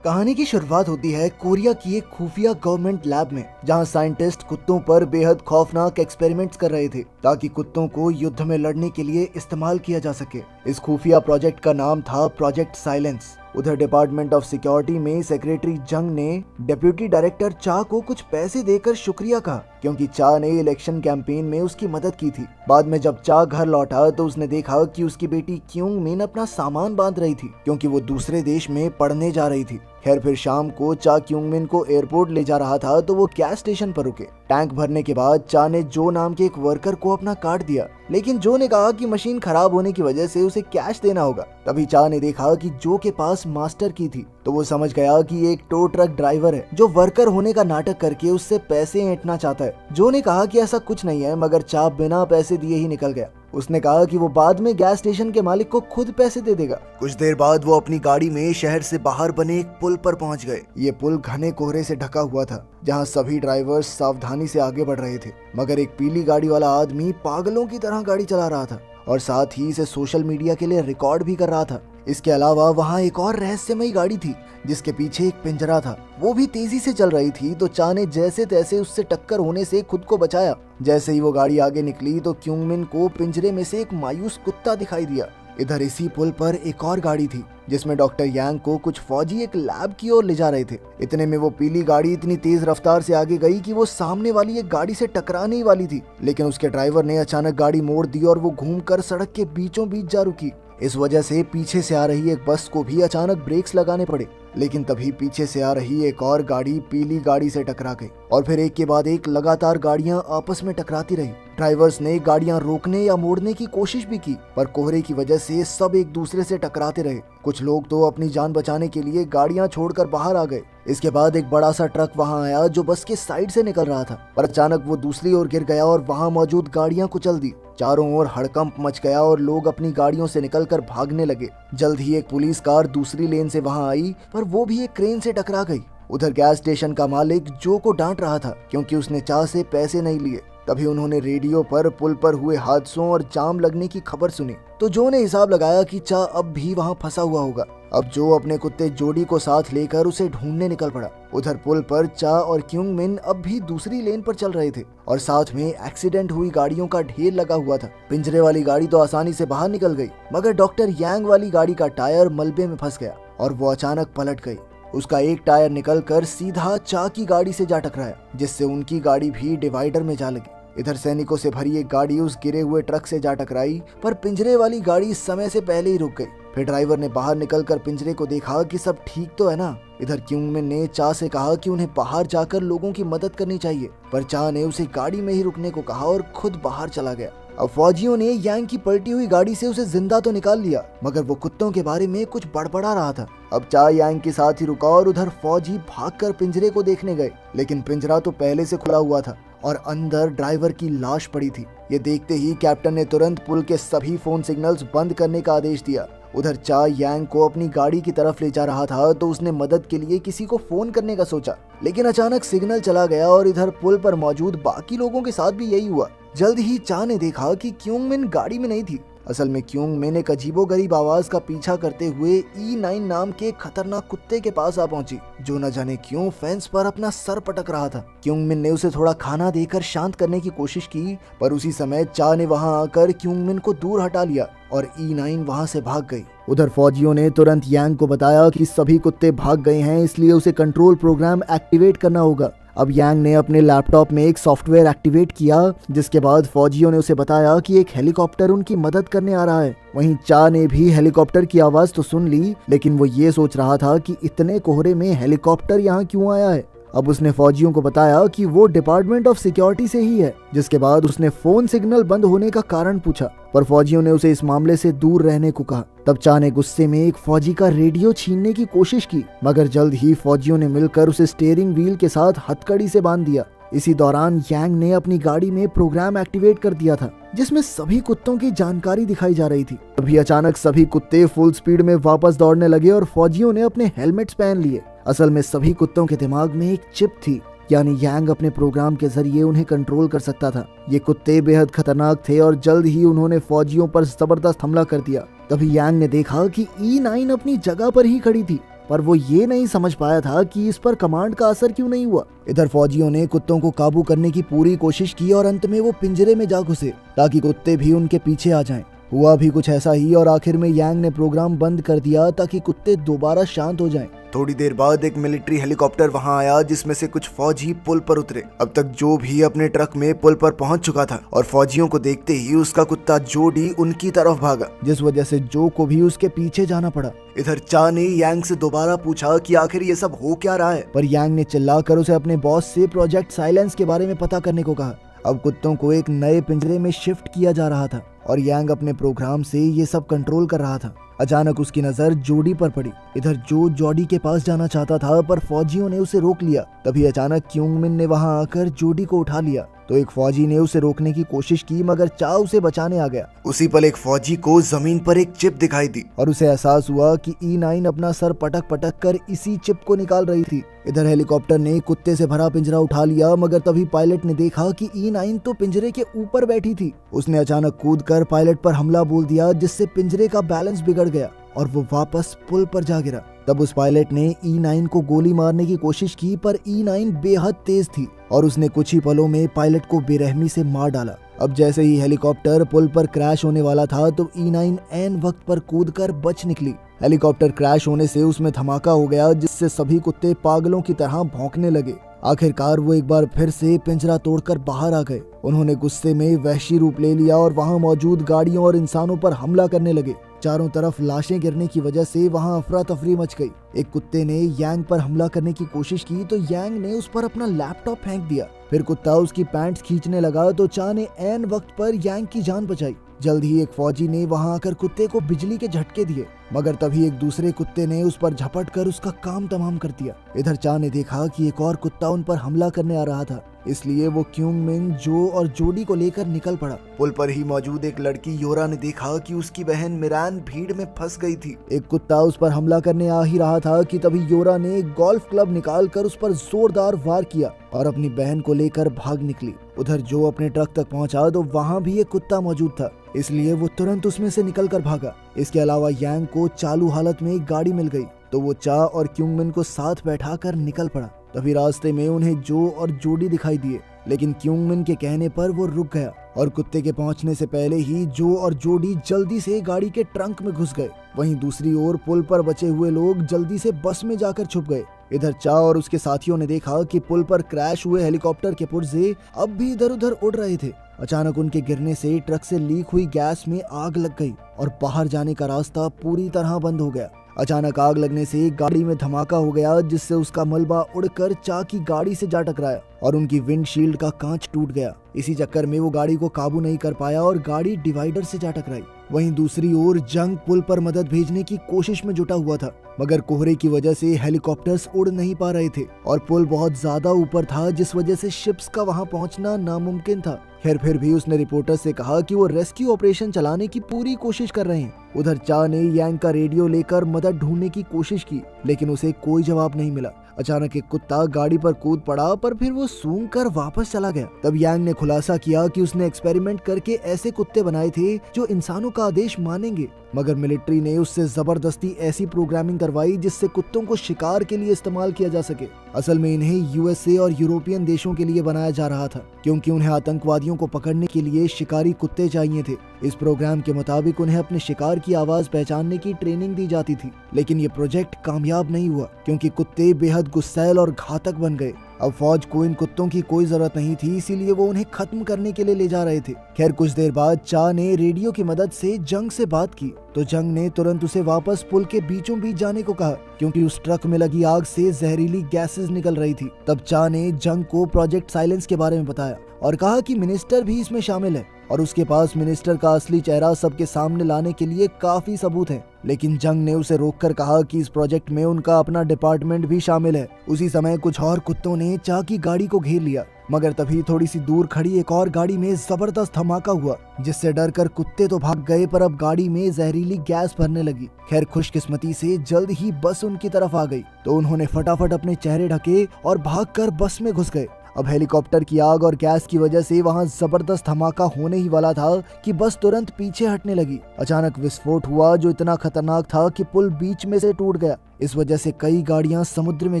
कहानी की शुरुआत होती है कोरिया की एक खुफिया गवर्नमेंट लैब में, जहां साइंटिस्ट कुत्तों पर बेहद खौफनाक एक्सपेरिमेंट्स कर रहे थे ताकि कुत्तों को युद्ध में लड़ने के लिए इस्तेमाल किया जा सके। इस खुफिया प्रोजेक्ट का नाम था प्रोजेक्ट साइलेंस। उधर डिपार्टमेंट ऑफ सिक्योरिटी में सेक्रेटरी जंग ने डेप्यूटी डायरेक्टर चा को कुछ पैसे देकर शुक्रिया कहा, क्योंकि चा ने इलेक्शन कैंपेन में उसकी मदद की थी। बाद में जब चा घर लौटा तो उसने देखा कि उसकी बेटी क्यूंग मिन अपना सामान बांध रही थी, क्योंकि वो दूसरे देश में पढ़ने जा रही थी। खैर फिर शाम को चा क्यूंग मिन को एयरपोर्ट ले जा रहा था तो वो गैस स्टेशन पर रुके। टैंक भरने के बाद चा ने जो नाम के एक वर्कर को अपना कार्ड दिया, लेकिन जो ने कहा कि मशीन खराब होने की वजह से उसे कैश देना होगा। तभी चा ने देखा कि जो के पास मास्टर की थी, तो वो समझ गया कि एक टो ट्रक ड्राइवर है जो वर्कर होने का नाटक करके उससे पैसे ऐंठना चाहता है। जो ने कहा कि ऐसा कुछ नहीं है, मगर चा बिना पैसे दिए ही निकल गया। उसने कहा कि वो बाद में गैस स्टेशन के मालिक को खुद पैसे दे देगा। कुछ देर बाद वो अपनी गाड़ी में शहर से बाहर बने एक पुल पर पहुंच गए। ये पुल घने कोहरे से ढका हुआ था, जहां सभी ड्राइवर्स सावधानी से आगे बढ़ रहे थे, मगर एक पीली गाड़ी वाला आदमी पागलों की तरह गाड़ी चला रहा था और साथ ही इसे सोशल मीडिया के लिए रिकॉर्ड भी कर रहा था। इसके अलावा वहाँ एक और रहस्यमयी गाड़ी थी जिसके पीछे एक पिंजरा था, वो भी तेजी से चल रही थी। तो चा ने जैसे तैसे उससे टक्कर होने से खुद को बचाया। जैसे ही वो गाड़ी आगे निकली तो क्यूंग मिन को पिंजरे में से एक मायूस कुत्ता दिखाई दिया। इधर इसी पुल पर एक और गाड़ी थी जिसमें डॉक्टर यांग को कुछ फौजी एक लैब की ओर ले जा रहे थे। इतने में वो पीली गाड़ी इतनी तेज रफ्तार से आगे गई कि वो सामने वाली एक गाड़ी से टकराने ही वाली थी, लेकिन उसके ड्राइवर ने अचानक गाड़ी मोड़ दी और वो घूमकर सड़क के बीचों बीच जा रुकी। इस वजह से पीछे से आ रही एक बस को भी अचानक ब्रेक्स लगाने पड़े, लेकिन तभी पीछे से आ रही एक और गाड़ी पीली गाड़ी से टकरा गई और फिर एक के बाद एक लगातार गाड़ियां आपस में टकराती रही। ड्राइवर्स ने गाड़ियां रोकने या मोड़ने की कोशिश भी की, पर कोहरे की वजह से सब एक दूसरे से टकराते रहे। कुछ लोग तो अपनी जान बचाने के लिए गाड़ियां छोड़कर बाहर आ गए। इसके बाद एक बड़ा सा ट्रक वहां आया जो बस के साइड से निकल रहा था, पर अचानक वो दूसरी ओर गिर गया और वहां मौजूद गाड़ियां कुचल दी। चारों ओर हड़कंप मच गया और लोग अपनी गाड़ियों से निकलकर भागने लगे। जल्द ही एक पुलिस कार दूसरी लेन से वहां आई, पर वो भी एक क्रेन से टकरा गई। उधर गैस स्टेशन का मालिक जो को डांट रहा था क्योंकि उसने चा से पैसे नहीं लिए। तभी उन्होंने रेडियो पर पुल पर हुए हादसों और जाम लगने की खबर सुनी, तो जो ने हिसाब लगाया कि चा अब भी वहां फंसा हुआ होगा। अब जो अपने कुत्ते जोडी को साथ लेकर उसे ढूंढने निकल पड़ा। उधर पुल पर चा और क्यूंग मिन अब भी दूसरी लेन पर चल रहे थे और साथ में एक्सीडेंट हुई गाड़ियों का ढेर लगा हुआ था। पिंजरे वाली गाड़ी तो आसानी से बाहर निकल गई, मगर डॉक्टर यांग वाली गाड़ी का टायर मलबे में फंस गया और वो अचानक पलट गई। उसका एक टायर निकलकर सीधा चा की गाड़ी से जा टकराया, जिससे उनकी गाड़ी भी डिवाइडर में जा लगी। इधर सैनिकों से भरी एक गाड़ी उस गिरे हुए ट्रक से जा टकराई, पर पिंजरे वाली गाड़ी समय से पहले ही रुक गई। फिर ड्राइवर ने बाहर निकलकर पिंजरे को देखा कि सब ठीक तो है ना। इधर क्यूंग मिन ने चा से कहा कि उन्हें बाहर जाकर लोगों की मदद करनी चाहिए, पर चा ने उसे गाड़ी में ही रुकने को कहा और खुद बाहर चला गया। अब फौजियों ने यांग की पलटी हुई गाड़ी से उसे जिंदा तो निकाल लिया, मगर वो कुत्तों के बारे में कुछ बड़बड़ा रहा था। अब चा यांग के साथ ही रुका और उधर फौजी भागकर पिंजरे को देखने गए, लेकिन पिंजरा तो पहले से खुला हुआ था और अंदर ड्राइवर की लाश पड़ी थी। ये देखते ही कैप्टन ने तुरंत पुल के सभी फोन सिग्नल्स बंद करने का आदेश दिया। उधर चा यांग को अपनी गाड़ी की तरफ ले जा रहा था तो उसने मदद के लिए किसी को फोन करने का सोचा, लेकिन अचानक सिग्नल चला गया और इधर पुल पर मौजूद बाकी लोगों के साथ भी यही हुआ। जल्द ही चा ने देखा कि क्यूंग मिन गाड़ी में नहीं थी। असल में क्यूंग मिन एक अजीबोगरीब आवाज का पीछा करते हुए E9 नाम के खतरनाक कुत्ते के पास आ पहुंची, जो न जाने क्यों फेंस पर अपना सर पटक रहा था। क्यूंग मिन ने उसे थोड़ा खाना देकर शांत करने की कोशिश की, पर उसी समय चा ने वहां आकर क्यूंग मिन को दूर हटा लिया और E9 वहां से भाग गई। उधर फौजियों ने तुरंत यांग को बताया कि सभी कुत्ते भाग गए हैं, इसलिए उसे कंट्रोल प्रोग्राम एक्टिवेट करना होगा। अब यांग ने अपने लैपटॉप में एक सॉफ्टवेयर एक्टिवेट किया, जिसके बाद फौजियों ने उसे बताया कि एक हेलीकॉप्टर उनकी मदद करने आ रहा है। वहीं चा ने भी हेलीकॉप्टर की आवाज तो सुन ली, लेकिन वो ये सोच रहा था कि इतने कोहरे में हेलीकॉप्टर यहाँ क्यों आया है। अब उसने फौजियों को बताया कि वो डिपार्टमेंट ऑफ सिक्योरिटी से ही है। जिसके बाद उसने फोन सिग्नल बंद होने का कारण पूछा, पर फौजियों ने उसे इस मामले से दूर रहने को कहा। तब चा ने गुस्से में एक फौजी का रेडियो छीनने की कोशिश की, मगर जल्द ही फौजियों ने मिलकर उसे स्टीयरिंग व्हील के साथ हथकड़ी से बांध दिया। इसी दौरान यांग ने अपनी गाड़ी में प्रोग्राम एक्टिवेट कर दिया था, जिसमें सभी कुत्तों की जानकारी दिखाई जा रही थी। तभी अचानक सभी कुत्ते फुल स्पीड में वापस दौड़ने लगे और फौजियों ने अपने हेलमेट्स पहन लिए। असल में सभी कुत्तों के दिमाग में एक चिप थी, यानी यांग अपने प्रोग्राम के जरिए उन्हें कंट्रोल कर सकता था। ये कुत्ते बेहद खतरनाक थे और जल्द ही उन्होंने फौजियों पर जबरदस्त हमला कर दिया। तभी यांग ने देखा कि E9 अपनी जगह पर ही खड़ी थी, पर वो ये नहीं समझ पाया था कि इस पर कमांड का असर क्यों नहीं हुआ। इधर फौजियों ने कुत्तों को काबू करने की पूरी कोशिश की और अंत में वो पिंजरे में जा घुसे ताकि कुत्ते भी उनके पीछे आ जाएं। हुआ भी कुछ ऐसा ही और आखिर में यांग ने प्रोग्राम बंद कर दिया ताकि कुत्ते दोबारा शांत हो जाएं। थोड़ी देर बाद एक मिलिट्री हेलीकॉप्टर वहां आया जिसमें से कुछ फौजी पुल पर उतरे। अब तक जो भी अपने ट्रक में पुल पर पहुंच चुका था और फौजियों को देखते ही उसका कुत्ता जोडी उनकी तरफ भागा, जिस वजह से जो को भी उसके पीछे जाना पड़ा। इधर चा ने यांग से दोबारा पूछा कि आखिर ये सब हो क्या रहा है, पर यांग ने चिल्लाकर उसे अपने बॉस से प्रोजेक्ट साइलेंस के बारे में पता करने को कहा। अब कुत्तों को एक नए पिंजरे में शिफ्ट किया जा रहा था और यांग अपने प्रोग्राम से ये सब कंट्रोल कर रहा था। अचानक उसकी नजर जोडी पर पड़ी। इधर जो जोडी के पास जाना चाहता था पर फौजियों ने उसे रोक लिया। तभी अचानक क्योंगमिन ने वहां आकर जोडी को उठा लिया तो एक फौजी ने उसे रोकने की कोशिश की मगर चा उसे बचाने आ गया। उसी पल एक फौजी को जमीन पर एक चिप दिखाई दी और उसे एहसास हुआ कि E9 अपना सर पटक पटक कर इसी चिप को निकाल रही थी। इधर हेलीकॉप्टर ने कुत्ते से भरा पिंजरा उठा लिया मगर तभी पायलट ने देखा कि E9 तो पिंजरे के ऊपर बैठी थी। उसने अचानक कूदकर पायलट पर हमला बोल दिया जिससे पिंजरे का बैलेंस बिगड़ गया और वो वापस पुल पर जा गिरा। तब उस पायलट ने E9 को गोली मारने की कोशिश की पर E9 बेहद तेज थी और उसने कुछ ही पलों में पायलट को बेरहमी से मार डाला। अब जैसे ही हेलीकॉप्टर पुल पर क्रैश होने वाला था तो E9 ऐन वक्त पर कूदकर बच निकली। हेलीकॉप्टर क्रैश होने से उसमें धमाका हो गया जिससे सभी कुत्ते पागलों की तरह भौंकने लगे। आखिरकार वो एक बार फिर से पिंजरा तोड़कर बाहर आ गए। उन्होंने गुस्से में वहशी रूप ले लिया और वहां मौजूद गाड़ियों और इंसानों पर हमला करने लगे। चारों तरफ लाशें गिरने की वजह से वहां अफरा तफरी मच गई। एक कुत्ते ने यांग पर हमला करने की कोशिश की तो यांग ने उस पर अपना लैपटॉप फेंक दिया। फिर कुत्ता उसकी पैंट्स खींचने लगा तो चा ने ऐन वक्त पर यांग की जान बचाई। जल्द ही एक फौजी ने वहां आकर कुत्ते को बिजली के झटके दिए मगर तभी एक दूसरे कुत्ते ने उस पर झपट कर उसका काम तमाम कर दिया। इधर चा ने देखा कि एक और कुत्ता उन पर हमला करने आ रहा था, इसलिए वो क्योंगमिन, जो और जोडी को लेकर निकल पड़ा। पुल पर ही मौजूद एक लड़की योरा ने देखा कि उसकी बहन मिरान भीड़ में फंस गई थी। एक कुत्ता उस पर हमला करने आ ही रहा था कि तभी योरा ने एक गोल्फ क्लब निकाल कर उस पर जोरदार वार किया और अपनी बहन को लेकर भाग निकली। उधर जो अपने ट्रक तक पहुंचा तो वहां भी एक कुत्ता मौजूद था, इसलिए वो तुरंत उसमें से निकल कर भागा। इसके अलावा यांग को चालू हालत में एक गाड़ी मिल गई तो वो चा और क्योंगमिन को साथ बैठाकर निकल पड़ा। तभी रास्ते में उन्हें जो और जोडी दिखाई दिए, लेकिन क्योंगमिन के कहने पर वो रुक गया और कुत्ते के पहुंचने से पहले ही जो और जोडी जल्दी से गाड़ी के ट्रंक में घुस गए। वहीं दूसरी ओर पुल पर बचे हुए लोग जल्दी से बस में जाकर छुप गए। इधर चा और उसके साथियों ने देखा कि पुल पर क्रैश हुए हेलीकॉप्टर के पुर्जे अब भी इधर उधर उड़ रहे थे। अचानक उनके गिरने से ट्रक से लीक हुई गैस में आग लग गई और बाहर जाने का रास्ता पूरी तरह बंद हो गया। अचानक आग लगने से गाड़ी में धमाका हो गया जिससे उसका मलबा उड़कर चा की गाड़ी से जा टकराया और उनकी विंडशील्ड का कांच टूट गया। इसी चक्कर में वो गाड़ी को काबू नहीं कर पाया और गाड़ी डिवाइडर से जा टकराई। वहीं दूसरी ओर जंग पुल पर मदद भेजने की कोशिश में जुटा हुआ था मगर कोहरे की वजह से हेलीकॉप्टर्स उड़ नहीं पा रहे थे और पुल बहुत ज्यादा ऊपर था जिस वजह से शिप्स का वहां पहुंचना नामुमकिन था। खैर फिर भी उसने रिपोर्टर से कहा कि वो रेस्क्यू ऑपरेशन चलाने की पूरी कोशिश कर रहे हैं। उधर चा ने यांग का रेडियो लेकर मदद ढूंढने की कोशिश की लेकिन उसे कोई जवाब नहीं मिला। अचानक एक कुत्ता गाड़ी पर कूद पड़ा पर फिर वो सूंघ कर वापस चला गया। तब यांग ने खुलासा किया कि उसने एक्सपेरिमेंट करके ऐसे कुत्ते बनाए थे जो इंसानों का आदेश मानेंगे मगर मिलिट्री ने उससे जबरदस्ती ऐसी प्रोग्रामिंग करवाई जिससे कुत्तों को शिकार के लिए इस्तेमाल किया जा सके। असल में इन्हें यूएसए और यूरोपियन देशों के लिए बनाया जा रहा था क्योंकि उन्हें आतंकवादियों को पकड़ने के लिए शिकारी कुत्ते चाहिए थे। इस प्रोग्राम के मुताबिक उन्हें अपने शिकार की आवाज पहचानने की ट्रेनिंग दी जाती थी लेकिन ये प्रोजेक्ट कामयाब नहीं हुआ क्योंकि कुत्ते बेहद गुस्सैल और घातक बन गए। अब फौज को इन कुत्तों की कोई जरूरत नहीं थी, इसीलिए वो उन्हें खत्म करने के लिए ले जा रहे थे। खैर कुछ देर बाद चा ने रेडियो की मदद से जंग से बात की तो जंग ने तुरंत उसे वापस पुल के बीचों बीच जाने को कहा क्योंकि उस ट्रक में लगी आग से जहरीली गैसेस निकल रही थी। तब चा ने जंग को प्रोजेक्ट साइलेंस के बारे में बताया और कहा कि मिनिस्टर भी इसमें शामिल है और उसके पास मिनिस्टर का असली चेहरा सबके सामने लाने के लिए काफी सबूत है। लेकिन जंग ने उसे रोककर कहा कि इस प्रोजेक्ट में उनका अपना डिपार्टमेंट भी शामिल है। उसी समय कुछ और कुत्तों ने चा की गाड़ी को घेर लिया मगर तभी थोड़ी सी दूर खड़ी एक और गाड़ी में जबरदस्त धमाका हुआ जिससे डरकर कुत्ते तो भाग गए पर अब गाड़ी में जहरीली गैस भरने लगी। खैर खुशकिस्मती से जल्द ही बस उनकी तरफ आ गई तो उन्होंने फटाफट अपने चेहरे ढके और भागकर बस में घुस गए। अब हेलीकॉप्टर की आग और गैस की वजह से वहां जबरदस्त धमाका होने ही वाला था कि बस तुरंत पीछे हटने लगी। अचानक विस्फोट हुआ जो इतना खतरनाक था कि पुल बीच में से टूट गया। इस वजह से कई गाड़ियां समुद्र में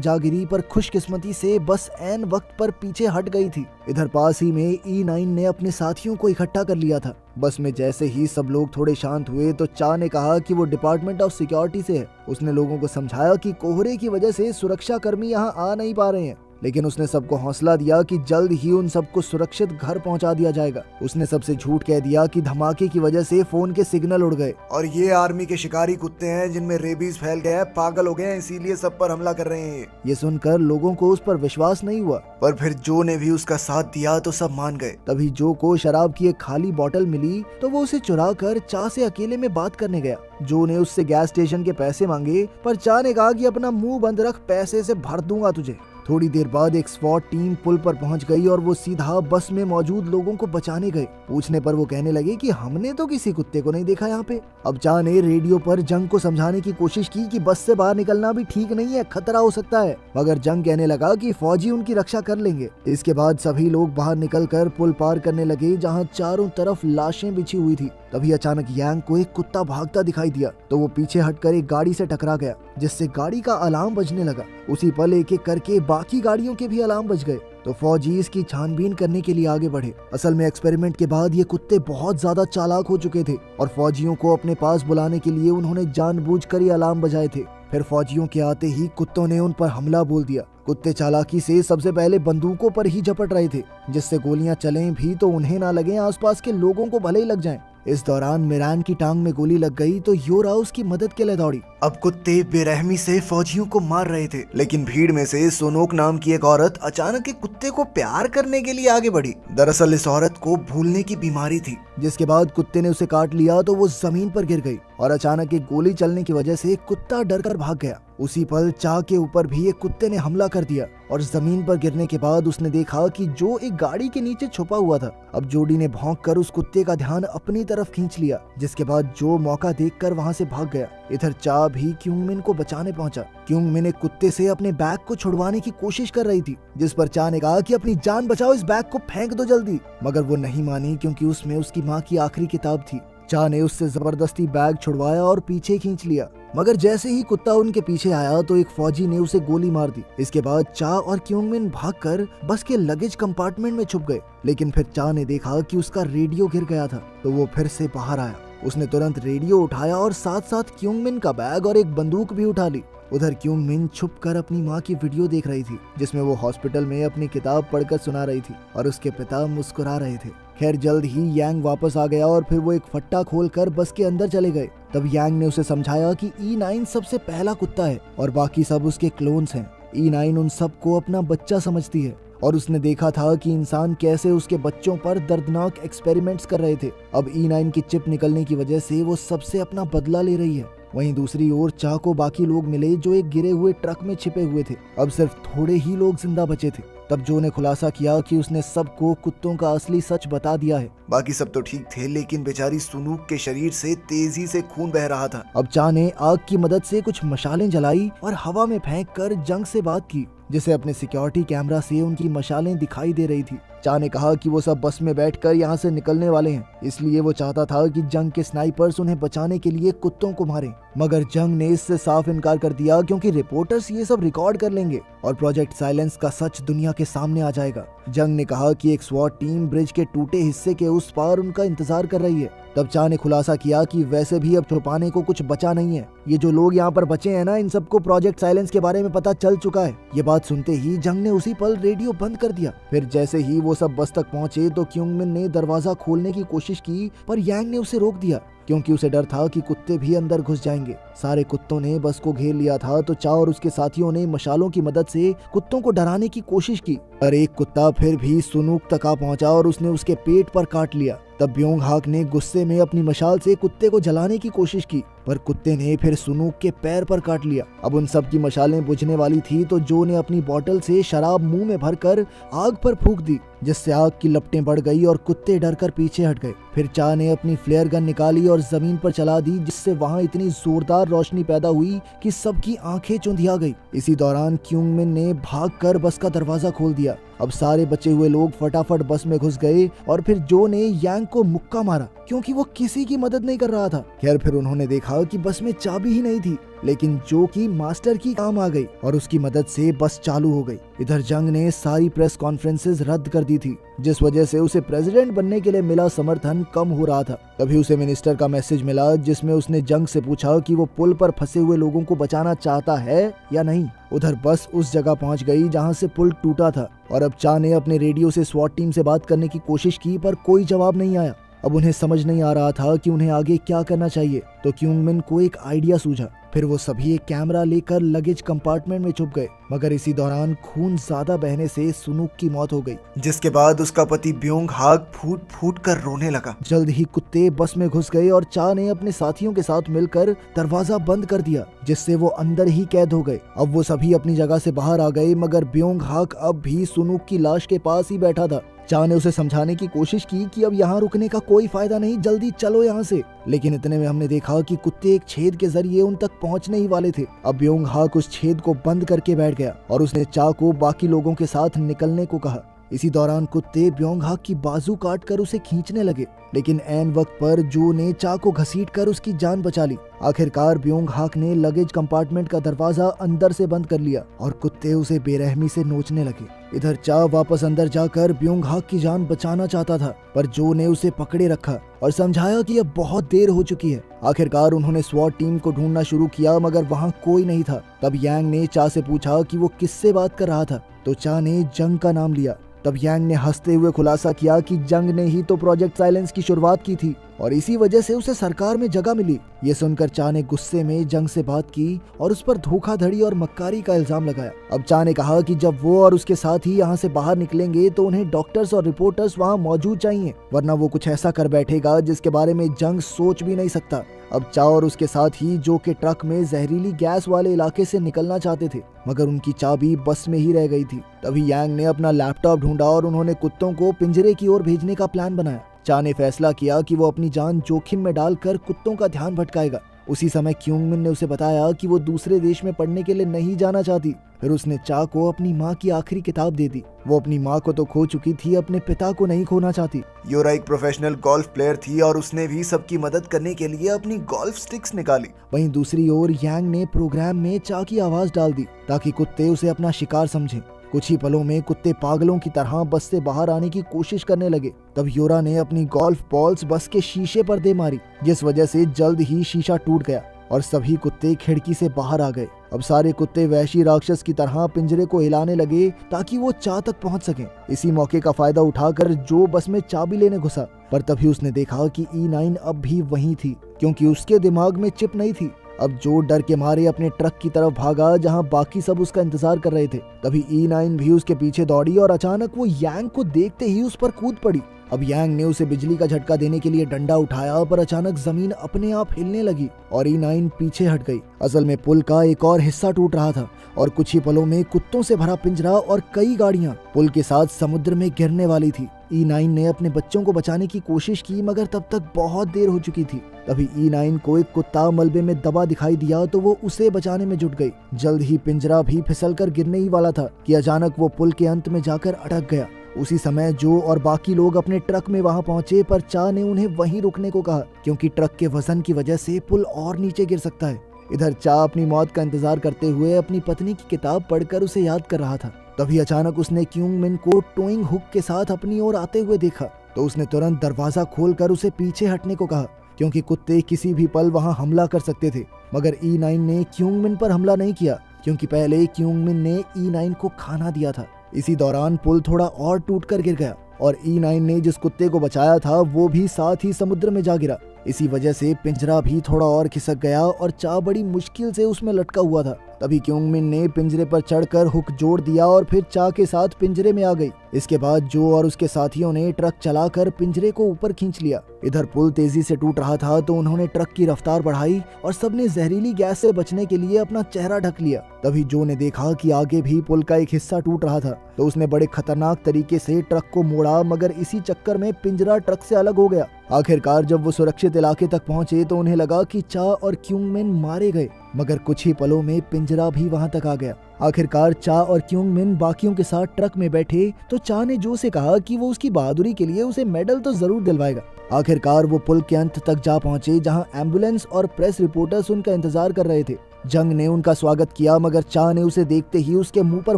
जा गिरी, पर खुशकिस्मती से बस ऐन वक्त पर पीछे हट गई थी। इधर पास ही में E9 ने अपने साथियों को इकट्ठा कर लिया था। बस में जैसे ही सब लोग थोड़े शांत हुए तो चा ने कहा कि वो डिपार्टमेंट ऑफ सिक्योरिटी से है। उसने लोगों को समझाया कि कोहरे की वजह से सुरक्षा कर्मी यहाँ आ नहीं पा रहे हैं, लेकिन उसने सबको हौसला दिया कि जल्द ही उन सबको सुरक्षित घर पहुंचा दिया जाएगा। उसने सबसे झूठ कह दिया कि धमाके की वजह से फोन के सिग्नल उड़ गए और ये आर्मी के शिकारी कुत्ते हैं जिनमें रेबीज फैल गया है, पागल हो गए हैं, इसीलिए सब पर हमला कर रहे हैं। ये सुनकर लोगों को उस पर विश्वास नहीं हुआ, पर फिर जो ने भी उसका साथ दिया तो सब मान गए। तभी जो को शराब की एक खाली बोतल मिली तो वो उसे चुरा कर चा से अकेले में बात करने गया। जो ने उससे गैस स्टेशन के पैसे मांगे, पर चा ने कहा कि अपना मुंह बंद रख, पैसे से भर दूंगा तुझे। थोड़ी देर बाद एक स्वॉट टीम पुल पर पहुंच गई और वो सीधा बस में मौजूद लोगों को बचाने गए। पूछने पर वो कहने लगे कि हमने तो किसी कुत्ते को नहीं देखा यहाँ पे। अब चा ने रेडियो पर जंग को समझाने की कोशिश की कि बस से बाहर निकलना भी ठीक नहीं है, खतरा हो सकता है, मगर जंग कहने लगा कि फौजी उनकी रक्षा कर लेंगे। इसके बाद सभी लोग बाहर निकलकर पुल पार करने लगे जहाँ चारों तरफ लाशें बिछी हुई थी। तभी अचानक यांग को एक कुत्ता भागता दिखाई दिया तो वो पीछे हटकर एक गाड़ी से टकरा गया, जिससे गाड़ी का अलार्म बजने लगा। उसी पल एक एक करके बाकी गाड़ियों के भी अलार्म बज गए तो फौजी इसकी छानबीन करने के लिए आगे बढ़े। असल में एक्सपेरिमेंट के बाद ये कुत्ते बहुत ज्यादा चालाक हो चुके थे और फौजियों को अपने पास बुलाने के लिए उन्होंने जानबूझकर ये अलार्म बजाए थे। फिर फौजियों के आते ही कुत्तों ने उन पर हमला बोल दिया। कुत्ते चालाकी से सबसे पहले बंदूकों पर ही झपट रहे थे, जिससे गोलियां चलें भी तो उन्हें ना लगे, आसपास के लोगों को भले ही लग जाएं। इस दौरान मिरान की टांग में गोली लग गई तो योरा उसकी मदद के लिए दौड़ी। अब कुत्ते बेरहमी से फौजियों को मार रहे थे, लेकिन भीड़ में से सोनोक नाम की एक औरत अचानक एक कुत्ते को प्यार करने के लिए आगे बढ़ी। दरअसल इस औरत को भूलने की बीमारी थी, जिसके बाद कुत्ते ने उसे काट लिया तो वो जमीन पर गिर गई और अचानक एक गोली चलने की वजह से कुत्ता डरकर भाग गया। उसी पल चा के ऊपर भी एक कुत्ते ने हमला कर दिया और जमीन पर गिरने के बाद उसने देखा कि जो एक गाड़ी के नीचे छुपा हुआ था। अब जोडी ने भौंक कर उस कुत्ते का ध्यान अपनी तरफ खींच लिया, जिसके बाद जो मौका देखकर वहां से भाग गया। इधर चा भी क्यूंगमिन को बचाने पहुंचा। क्यूंगमिन एक कुत्ते से अपने बैग को छुड़वाने की कोशिश कर रही थी, जिस पर चा ने कहा कि अपनी जान बचाओ, इस बैग को फेंक दो जल्दी, मगर वो नहीं मानी क्योंकि उसमें उसकी माँ की आखिरी किताब थी। चा ने उससे जबरदस्ती बैग छुड़वाया और पीछे खींच लिया, मगर जैसे ही कुत्ता उनके पीछे आया तो एक फौजी ने उसे गोली मार दी। इसके बाद चा और क्यूंगमिन भागकर बस के लगेज कंपार्टमेंट में छुप गए, लेकिन फिर चा ने देखा कि उसका रेडियो गिर गया था तो वो फिर से बाहर आया। उसने तुरंत रेडियो उठाया और साथ साथ क्यूंगमिन का बैग और एक बंदूक भी उठा ली। उधर क्यूंगमिन छुपकर अपनी माँ की वीडियो देख रही थी, जिसमें वो हॉस्पिटल में अपनी किताब पढ़कर सुना रही थी और उसके पिता मुस्कुरा रहे थे। खैर जल्द ही यांग वापस आ गया और फिर वो एक फट्टा खोलकर बस के अंदर चले गए। तब यांग ने उसे समझाया कि E9 सबसे पहला कुत्ता है और बाकी सब उसके क्लोन्स हैं। E9 उन सबको अपना बच्चा समझती है और उसने देखा था कि इंसान कैसे उसके बच्चों पर दर्दनाक एक्सपेरिमेंट्स कर रहे थे। अब E9 की चिप निकलने की वजह से वो सबसे अपना बदला ले रही है। वहीं दूसरी ओर चा को बाकी लोग मिले जो एक गिरे हुए ट्रक में छिपे हुए थे। अब सिर्फ थोड़े ही लोग जिंदा बचे थे। तब जो ने खुलासा किया कि उसने सबको कुत्तों का असली सच बता दिया है। बाकी सब तो ठीक थे, लेकिन बेचारी सुनूक के शरीर से तेजी से खून बह रहा था। अब चा ने आग की मदद से कुछ मशालें जलाई और हवा में फेंक कर जंग से बात की, जिसे अपने सिक्योरिटी कैमरा से उनकी मशालें दिखाई दे रही थी। चा ने कहा कि वो सब बस में बैठकर यहाँ से निकलने वाले हैं, इसलिए वो चाहता था कि जंग के स्नाइपर्स उन्हें बचाने के लिए कुत्तों को मारें। मगर जंग ने इससे साफ इनकार कर दिया क्योंकि रिपोर्टर्स ये सब रिकॉर्ड कर लेंगे और प्रोजेक्ट साइलेंस का सच दुनिया के सामने आ जाएगा। जंग ने कहा कि एक स्वॉट टीम ब्रिज के टूटे हिस्से के उस पार उनका इंतजार कर रही है। तब चा ने खुलासा किया कि वैसे भी अब छुपाने को कुछ बचा नहीं है, ये जो लोग यहाँ पर बचे हैं ना, इन सबको प्रोजेक्ट साइलेंस के बारे में पता चल चुका है। ये बात सुनते ही जंग ने उसी पल रेडियो बंद कर दिया। फिर जैसे ही वो सब बस तक पहुंचे तो क्यूंगमिन ने दरवाजा खोलने की कोशिश की, पर यांग ने उसे रोक दिया क्योंकि उसे डर था कि कुत्ते भी अंदर घुस जाएंगे। सारे कुत्तों ने बस को घेर लिया था तो चा और उसके साथियों ने मशालों की मदद से कुत्तों को डराने की कोशिश की, पर एक कुत्ता फिर भी सुनूक तक आ पहुंचा और उसने उसके पेट पर काट लिया। तब ब्योंग हाक ने गुस्से में अपनी मशाल से कुत्ते को जलाने की कोशिश की, पर कुत्ते ने फिर सुनूक के पैर पर काट लिया। अब उन सब की मशालें बुझने वाली थी तो जो ने अपनी बोतल से शराब मुंह में भरकर आग पर फूंक दी, जिससे आग की लपटें बढ़ गई और कुत्ते डरकर पीछे हट गए। फिर चा ने अपनी फ्लेयर गन निकाली और जमीन पर चला दी, जिससे वहां इतनी जोरदार रोशनी पैदा हुई कि सबकी आंखें चुंधिया गई। इसी दौरान क्यूंगमिन ने भागकर बस का दरवाजा खोल दिया अब सारे बचे हुए लोग फटाफट बस में घुस गए और फिर जो ने यांग को मुक्का मारा क्योंकि वो किसी की मदद नहीं कर रहा था। खैर फिर उन्होंने देखा कि बस में चाबी ही नहीं थी, लेकिन जो कि मास्टर की काम आ गई और उसकी मदद से बस चालू हो गई। इधर जंग ने सारी प्रेस कॉन्फ्रेंसेस रद्द कर दी थी, जिस वजह से उसे प्रेसिडेंट बनने के लिए मिला समर्थन कम हो रहा था। तभी उसे मिनिस्टर का मैसेज मिला जिसमें उसने जंग से पूछा कि वो पुल पर फंसे हुए लोगों को बचाना चाहता है या नहीं। उधर बस उस जगह पहुंच गई जहां से पुल टूटा था और अब चा ने अपने रेडियो से स्वॉट टीम से बात करने की कोशिश की पर कोई जवाब नहीं आया। अब उन्हें समझ नहीं आ रहा था कि उन्हें आगे क्या करना चाहिए, तो क्यूंग मिन को एक आइडिया सूझा। फिर वो सभी एक कैमरा लेकर लगेज कंपार्टमेंट में छुप गए, मगर इसी दौरान खून ज्यादा बहने से सुनुक की मौत हो गई, जिसके बाद उसका पति ब्योंग हाक फूट फूट कर रोने लगा। जल्द ही कुत्ते बस में घुस गए और चा ने अपने साथियों के साथ मिलकर दरवाजा बंद कर दिया, जिससे वो अंदर ही कैद हो गए। अब वो सभी अपनी जगह से बाहर आ गए, मगर ब्योंग हाक अब भी सुनुक की लाश के पास ही बैठा था। चा ने उसे समझाने की कोशिश की कि अब यहाँ रुकने का कोई फायदा नहीं, जल्दी चलो यहाँ से। लेकिन इतने में हमने देखा कि कुत्ते एक छेद के जरिए उन तक पहुँचने ही वाले थे। अब ब्योंग हाक उस छेद को बंद करके बैठ गया और उसने चा को बाकी लोगों के साथ निकलने को कहा। इसी दौरान कुत्ते ब्योंग हाक की बाजू काट कर उसे खींचने लगे, लेकिन ऐन वक्त पर जो ने चा को घसीट कर उसकी जान बचा ली। आखिरकार ब्योंग हाक ने लगेज कंपार्टमेंट का दरवाजा अंदर से बंद कर लिया और कुत्ते उसे बेरहमी से नोचने लगे। इधर चा वापस अंदर जाकर ब्योंग हाक की जान बचाना चाहता था, पर जो ने उसे पकड़े रखा और समझाया कि अब बहुत देर हो चुकी है। आखिरकार उन्होंने स्वॉट टीम को ढूंढना शुरू किया, मगर वहाँ कोई नहीं था। तब यांग ने चा से पूछा कि वो किससे बात कर रहा था, तो चा ने जंग का नाम लिया। तब यांग ने हंसते हुए खुलासा किया कि जंग ने ही तो प्रोजेक्ट साइलेंस की शुरुआत की थी और इसी वजह से उसे सरकार में जगह मिली। ये सुनकर चा ने गुस्से में जंग से बात की और उस पर धोखाधड़ी और मक्कारी का इल्जाम लगाया। अब चा ने कहा कि जब वो और उसके साथी यहाँ से बाहर निकलेंगे तो उन्हें डॉक्टर्स और रिपोर्टर्स वहाँ मौजूद चाहिए, वरना वो कुछ ऐसा कर बैठेगा जिसके बारे में जंग सोच भी नहीं सकता। अब चा और उसके साथी जो कि ट्रक में जहरीली गैस वाले इलाके से निकलना चाहते थे, मगर उनकी चाबी बस में ही रह गई थी। तभी यांग ने अपना लैपटॉप ढूंढा और उन्होंने कुत्तों को पिंजरे की ओर भेजने का प्लान बनाया। चा ने फैसला किया कि वो अपनी जान जोखिम में डालकर कुत्तों का ध्यान भटकाएगा। उसी समय क्यूंग मिन ने उसे बताया कि वो दूसरे देश में पढ़ने के लिए नहीं जाना चाहती। फिर उसने चा को अपनी माँ की आखिरी किताब दे दी। वो अपनी माँ को तो खो चुकी थी, अपने पिता को नहीं खोना चाहती। योरा एक प्रोफेशनल गोल्फ प्लेयर थी और उसने भी सबकी मदद करने के लिए अपनी गोल्फ स्टिक्स निकाली। वहीं दूसरी ओर यांग ने प्रोग्राम में चा की आवाज डाल दी ताकि कुत्ते उसे अपना शिकार समझें। कुछ ही पलों में कुत्ते पागलों की तरह बस से बाहर आने की कोशिश करने लगे। तब योरा ने अपनी गोल्फ बॉल्स बस के शीशे पर दे मारी, जिस वजह से जल्द ही शीशा टूट गया और सभी कुत्ते खिड़की से बाहर आ गए। अब सारे कुत्ते वहशी राक्षस की तरह पिंजरे को हिलाने लगे ताकि वो चा तक पहुंच सकें। इसी मौके का फायदा उठाकर जो बस में चाबी लेने घुसा, पर तभी उसने देखा कि E9 अब भी वहीं थी, क्योंकि उसके दिमाग में चिप नहीं थी। अब जो डर के मारे अपने ट्रक की तरफ भागा जहां बाकी सब उसका इंतजार कर रहे थे। तभी E9 भी उसके पीछे दौड़ी और अचानक वो यांग को देखते ही उस पर कूद पड़ी। अब यांग ने उसे बिजली का झटका देने के लिए डंडा उठाया, पर अचानक जमीन अपने आप हिलने लगी और E9 पीछे हट गई। असल में पुल का एक और हिस्सा टूट रहा था और कुछ ही पलों में कुत्तों से भरा पिंजरा और कई गाड़ियां पुल के साथ समुद्र में गिरने वाली थी। E9 ने अपने बच्चों को बचाने की कोशिश की, मगर तब तक बहुत देर हो चुकी थी। तभी E9 को एक कुत्ता मलबे में दबा दिखाई दिया तो वो उसे बचाने में जुट गई। जल्द ही पिंजरा भी फिसलकर गिरने ही वाला था कि अचानक वो पुल के अंत में जाकर अटक गया। उसी समय जो और बाकी लोग अपने ट्रक में वहां पहुंचे, पर चा ने उन्हें वहीं रुकने को कहा, क्योंकि ट्रक के वजन की वजह से पुल और नीचे गिर सकता है। इधर चा अपनी मौत का इंतजार करते हुए अपनी पत्नी की किताब पढ़कर उसे याद कर रहा था। तभी अचानक उसने क्यूंग मिन को टोइंग हुक के साथ अपनी ओर आते हुए देखा, तो उसने तुरंत दरवाजा खोलकर उसे पीछे हटने को कहा, क्योंकि कुत्ते किसी भी पल वहां हमला कर सकते थे। मगर E9 ने क्यूंग मिन पर हमला नहीं किया, क्योंकि पहले क्यूंग मिन ने E9 को खाना दिया था। इसी दौरान पुल थोड़ा और टूटकर गिर गया और E9 ने जिस कुत्ते को बचाया था वो भी साथ ही समुद्र में जा गिरा। इसी वजह से पिंजरा भी थोड़ा और खिसक गया और चा बड़ी मुश्किल से उसमें लटका हुआ था। तभी क्यूंग मिन ने पिंजरे पर चढ़कर हुक जोड़ दिया और फिर चा के साथ पिंजरे में आ गई। इसके बाद जो और उसके साथियों ने ट्रक चलाकर पिंजरे को ऊपर खींच लिया। इधर पुल तेजी से टूट रहा था तो उन्होंने ट्रक की रफ्तार बढ़ाई और सबने जहरीली गैस से बचने के लिए अपना चेहरा ढक लिया। तभी जो ने देखा कि आगे भी पुल का एक हिस्सा टूट रहा था, तो उसने बड़े खतरनाक तरीके से ट्रक को मोड़ा, मगर इसी चक्कर में पिंजरा ट्रक से अलग हो गया। आखिरकार जब वो सुरक्षित इलाके तक पहुंचे तो उन्हें लगा कि चा और क्यूंग मिन मारे गए, मगर कुछ ही पलों में पिंजरा भी वहां तक आ गया। आखिरकार चा और क्योंग मिन बाकियों के साथ ट्रक में बैठे तो चा ने जो से कहा कि वो उसकी बहादुरी के लिए उसे मेडल तो जरूर दिलवाएगा। आखिरकार वो पुल के अंत तक जा पहुंचे जहां एम्बुलेंस और प्रेस रिपोर्टर्स उनका इंतजार कर रहे थे। जंग ने उनका स्वागत किया मगर चा ने उसे देखते ही उसके मुंह पर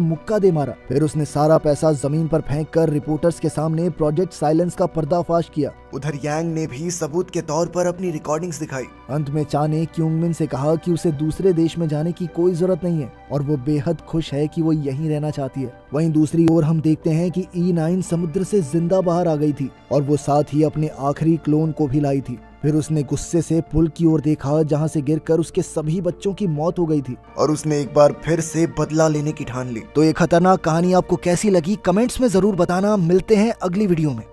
मुक्का दे मारा। फिर उसने सारा पैसा जमीन पर फेंककर रिपोर्टर्स के सामने प्रोजेक्ट साइलेंस का पर्दाफाश किया। उधर यांग ने भी सबूत के तौर पर अपनी रिकॉर्डिंग्स दिखाई। अंत में चा ने क्योंग मिन से कहा कि उसे दूसरे देश में जाने की कोई जरूरत नहीं है और वो बेहद खुश है कि वो यहीं रहना चाहती है। वहीं दूसरी ओर हम देखते हैं कि E9 समुद्र से जिंदा बाहर आ गई थी और वो साथ ही अपने आखिरी क्लोन को भी लाई थी। फिर उसने गुस्से से पुल की ओर देखा जहां से गिरकर उसके सभी बच्चों की मौत हो गई थी और उसने एक बार फिर से बदला लेने की ठान ली। तो ये खतरनाक कहानी आपको कैसी लगी कमेंट्स में जरूर बताना। मिलते हैं अगली वीडियो में।